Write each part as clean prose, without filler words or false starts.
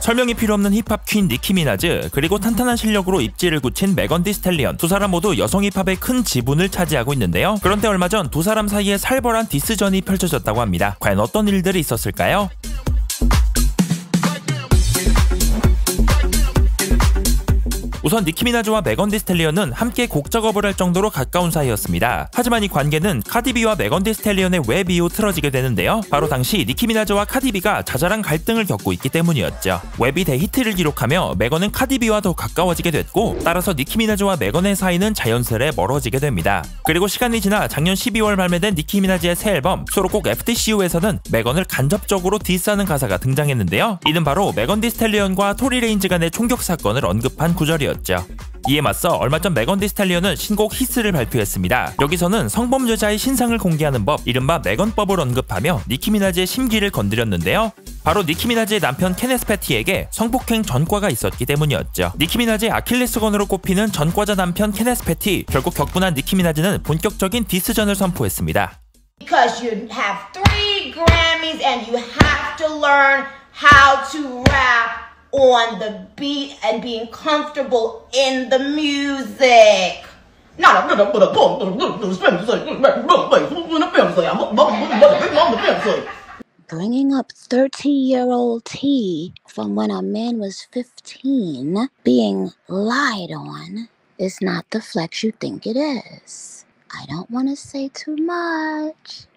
설명이 필요 없는 힙합 퀸 니키 미나즈, 그리고 탄탄한 실력으로 입지를 굳힌 메건 디 스텔리언, 두 사람 모두 여성 힙합의 큰 지분을 차지하고 있는데요. 그런데 얼마 전 두 사람 사이에 살벌한 디스전이 펼쳐졌다고 합니다. 과연 어떤 일들이 있었을까요? 우선 니키 미나즈와 메건 디 스텔리언은 함께 곡 작업을 할 정도로 가까운 사이였습니다. 하지만 이 관계는 카디비와 메건 디 스텔리언의 웹 이후 틀어지게 되는데요. 바로 당시 니키 미나즈와 카디비가 자잘한 갈등을 겪고 있기 때문이었죠. 웹이 대히트를 기록하며 메건은 카디비와 더 가까워지게 됐고, 따라서 니키 미나즈와 메건의 사이는 자연스레 멀어지게 됩니다. 그리고 시간이 지나 작년 12월 발매된 니키 미나즈의 새 앨범 수록곡 FTCU에서는 메건을 간접적으로 디스하는 가사가 등장했는데요. 이는 바로 메건 디 스텔리언과 토리 레인즈 간의 총격 사건을 언급한 구절이었죠. 이에 맞서 얼마 전 메건 디 스텔리언은 신곡 히스를 발표했습니다. 여기서는 성범죄자의 신상을 공개하는 법, 이른바 메건법을 언급하며 니키 미나즈의 심기를 건드렸는데요. 바로 니키 미나즈의 남편 케네스 패티에게 성폭행 전과가 있었기 때문이었죠. 니키 미나즈의 아킬레스건으로 꼽히는 전과자 남편 케네스 패티, 결국 격분한 니키 미나즈는 본격적인 디스전을 선포했습니다. Because you have 3 Grammys and you have to learn how to rap on the beat and being comfortable in the music. Bringing up 30-year-old T from when a man was 15 being lied on is not the flex you think it is. I don't want to say too much.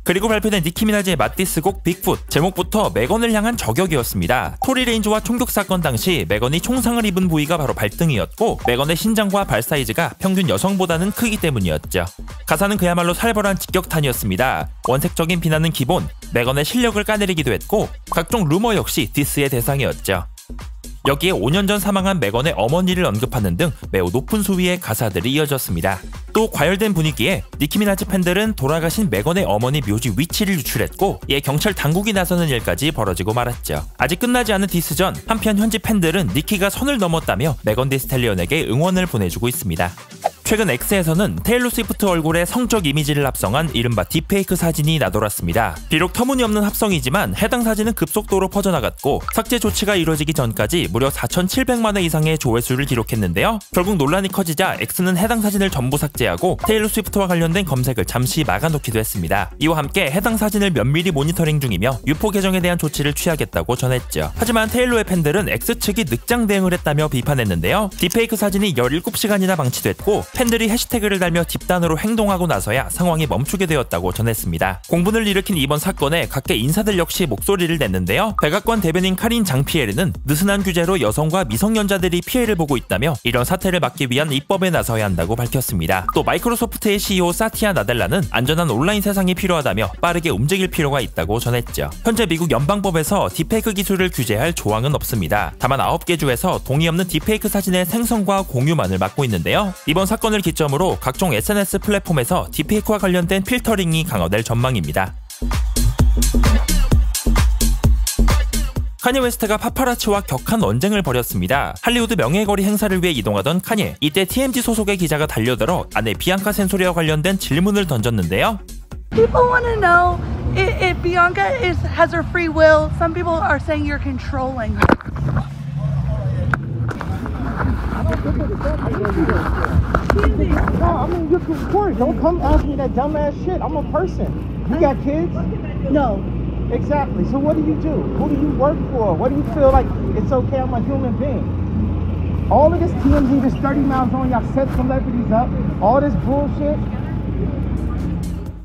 그리고 발표된 니키 미나즈의 맞디스곡 빅풋, 제목부터 메건을 향한 저격이었습니다. 토리 레인즈와 총격 사건 당시 메건이 총상을 입은 부위가 바로 발등이었고, 메건의 신장과 발 사이즈가 평균 여성보다는 크기 때문이었죠. 가사는 그야말로 살벌한 직격탄이었습니다. 원색적인 비난은 기본, 메건의 실력을 까내리기도 했고, 각종 루머 역시 디스의 대상이었죠. 여기에 5년 전 사망한 메건의 어머니를 언급하는 등 매우 높은 수위의 가사들이 이어졌습니다. 또 과열된 분위기에 니키 미나즈 팬들은 돌아가신 메건의 어머니 묘지 위치를 유출했고, 이에 경찰 당국이 나서는 일까지 벌어지고 말았죠. 아직 끝나지 않은 디스전, 한편 현지 팬들은 니키가 선을 넘었다며 메건 디 스텔리언에게 응원을 보내주고 있습니다. 최근 X에서는 테일러 스위프트 얼굴에 성적 이미지를 합성한 이른바 딥페이크 사진이 나돌았습니다. 비록 터무니없는 합성이지만 해당 사진은 급속도로 퍼져나갔고, 삭제 조치가 이루어지기 전까지 무려 4,700만 회 이상의 조회수를 기록했는데요. 결국 논란이 커지자 X는 해당 사진을 전부 삭제하고 테일러 스위프트와 관련된 검색을 잠시 막아놓기도 했습니다. 이와 함께 해당 사진을 면밀히 모니터링 중이며 유포 계정에 대한 조치를 취하겠다고 전했죠. 하지만 테일러의 팬들은 X 측이 늑장 대응을 했다며 비판했는데요. 딥페이크 사진이 17시간이나 방치됐고, 팬들이 해시태그를 달며 집단으로 행동하고 나서야 상황이 멈추게 되었다고 전했습니다. 공분을 일으킨 이번 사건에 각계 인사들 역시 목소리를 냈는데요. 백악관 대변인 카린 장피에르는 느슨한 규제로 여성과 미성년자들이 피해를 보고 있다며 이런 사태를 막기 위한 입법에 나서야 한다고 밝혔습니다. 또 마이크로소프트의 CEO 사티아 나델라는 안전한 온라인 세상이 필요하다며 빠르게 움직일 필요가 있다고 전했죠. 현재 미국 연방법에서 딥페이크 기술을 규제할 조항은 없습니다. 다만 9개 주에서 동의 없는 딥페이크 사진의 생성과 공유만을 막고 있는데요. 이번 사건을 기점으로 각종 SNS 플랫폼에서 딥페이크와 관련된 필터링이 강화될 전망입니다. 카니 웨스트가 파파라치와 격한 언쟁을 벌였습니다. 할리우드 명예거리 행사를 위해 이동하던 카니, 이때 TMZ 소속의 기자가 달려들어 아내 비앙카 센소리와 관련된 질문을 던졌는데요. People want to know if Bianca has her free will. Some people are saying you're controlling her. No, I mean, you can record. Don't come ask me that dumbass shit. I'm a person. You got kids? No. Exactly. So what do? Who do you work for? What do you feel like it's okay? I'm a human being. All of this TMZ, this 30 miles on, y'all set celebrities up. All this bullshit.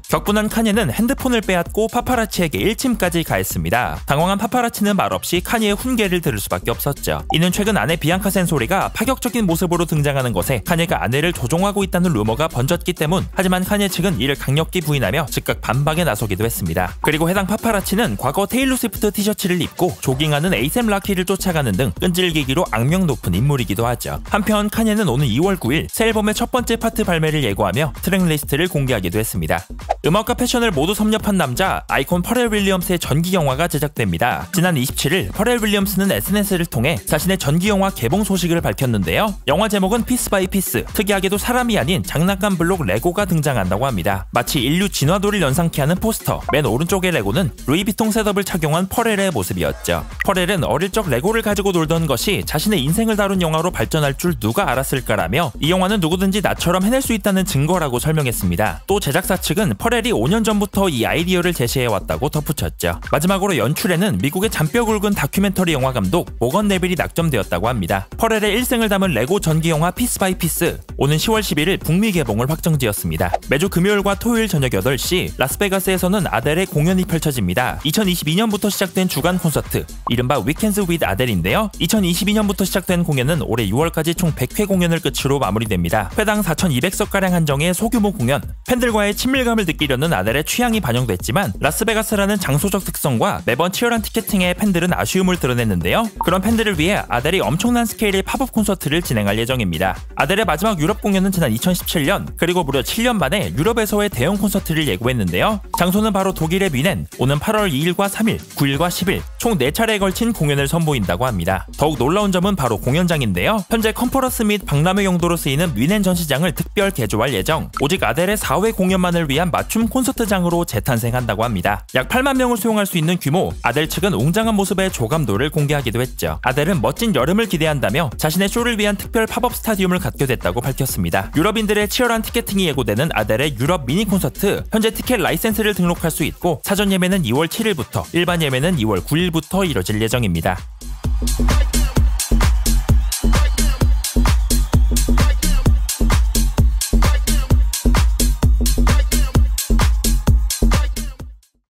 격분한 카니는 핸드폰을 빼앗고 파파라치에게 일침까지 가했습니다. 당황한 파파라치는 말없이 카니의 훈계를 들을 수밖에 없었죠. 이는 최근 아내 비앙카 센소리가 파격적인 모습으로 등장하는 것에 카니가 아내를 조종하고 있다는 루머가 번졌기 때문. 하지만 카니 측은 이를 강력히 부인하며 즉각 반박에 나서기도 했습니다. 그리고 해당 파파라치는 과거 테일러 스위프트 티셔츠를 입고 조깅하는 에이셈 라키를 쫓아가는 등 끈질기기로 악명 높은 인물이기도 하죠. 한편 카니는 오는 2월 9일 새 앨범의 첫 번째 파트 발매를 예고하며 트랙 리스트를 공개하기도 했습니다. 음악과 패션을 모두 섭렵한 남자 아이콘 퍼렐 윌리엄스의 전기 영화가 제작됩니다. 지난 27일 퍼렐 윌리엄스는 SNS를 통해 자신의 전기 영화 개봉 소식을 밝혔는데요. 영화 제목은 피스 바이 피스. 특이하게도 사람이 아닌 장난감 블록 레고가 등장한다고 합니다. 마치 인류 진화도를 연상케 하는 포스터. 맨 오른쪽의 레고는 루이비통 셋업을 착용한 퍼렐의 모습이었죠. 퍼렐은 어릴 적 레고를 가지고 놀던 것이 자신의 인생을 다룬 영화로 발전할 줄 누가 알았을까라며 이 영화는 누구든지 나처럼 해낼 수 있다는 증거라고 설명했습니다. 또 제작사 측은 퍼렐이 5년 전부터 이 아이디어를 제시해왔다고 덧붙였죠. 마지막으로 연출에는 미국의 잔뼈 굵은 다큐멘터리 영화 감독 모건 네빌이 낙점되었다고 합니다. 퍼렐의 일생을 담은 레고 전기 영화 피스 바이 피스. 오는 10월 11일 북미 개봉을 확정지었습니다. 매주 금요일과 토요일 저녁 8시 라스베가스에서는 아델의 공연이 펼쳐집니다. 2022년부터 시작된 주간 콘서트 이른바 위켄즈 윗 아델인데요. 2022년부터 시작된 공연은 올해 6월까지 총 100회 공연을 끝으로 마무리됩니다. 회당 4,200석가량 한정의 소규모 공연. 팬들과의 친밀감을 느끼려는 아델의 취향이 반영됐지만 라스베가스라는 장소적 특성과 매번 치열한 티켓팅에 팬들은 아쉬움을 드러냈는데요. 그런 팬들을 위해 아델이 엄청난 스케일의 팝업 콘서트를 진행할 예정입니다. 아델의 마지막 유럽 공연은 지난 2017년 그리고 무려 7년 만에 유럽에서의 대형 콘서트를 예고했는데요. 장소는 바로 독일의 뮌헨. 오는 8월 2일과 3일, 9일과 10일 총 4차례에 걸친 공연을 선보인다고 합니다. 더욱 놀라운 점은 바로 공연장인데요. 현재 컨퍼런스 및 박람회 용도로 쓰이는 뮌헨 전시장을 특별 개조할 예정. 오직 아델의 4회 공연만을 위한 맞춤 콘서트장으로 재탄생한다고 합니다. 약 8만 명을 수용할 수 있는 규모. 아델 측은 웅장한 모습의 조감도를 공개하기도 했죠. 아델은 멋진 여름을 기대한다며 자신의 쇼를 위한 특별 팝업 스타디움을 갖게 됐다고 밝혔습니다. 유럽인들의 치열한 티켓팅이 예고되는 아델의 유럽 미니 콘서트. 현재 티켓 라이센스를 등록할 수 있고 사전 예매는 2월 7일부터 일반 예매는 2월 9일부터 이뤄질 예정입니다.